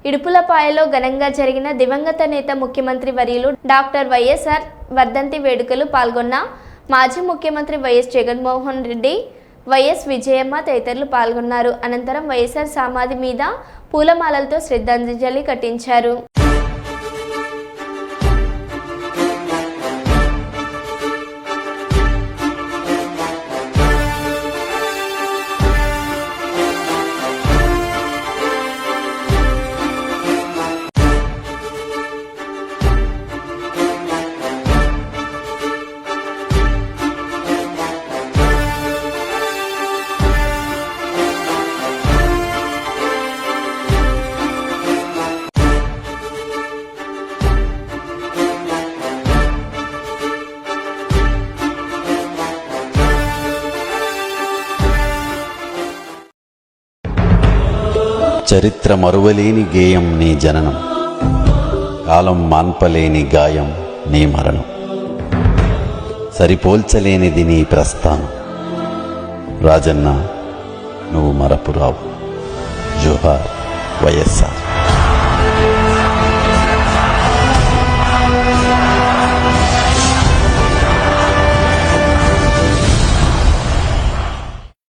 ఇడుపులపాయలో ఘనంగా జరిగిన దివంగత నేత ముఖ్యమంత్రి వర్యులు డాక్టర్ వైఎస్ఆర్ వర్ధంతి వేడుకలు పాల్గొన్న మాజీ ముఖ్యమంత్రి వైఎస్ జగన్మోహన్ రెడ్డి, వైఎస్ విజయమ్మ తదితరులు పాల్గొన్నారు. అనంతరం వైఎస్ఆర్ సమాధి మీద పూలమాలలతో శ్రద్ధాంజలి ఘటించారు. చరిత్ర మరువలేని గేయం నీ జననం, కాలం మాన్పలేని గాయం నీ మరణం, సరిపోల్చలేనిది నీ ప్రస్థానం. రాజన్న నువ్వు మరపురావు. జోహార్ వైఎస్ఆర్.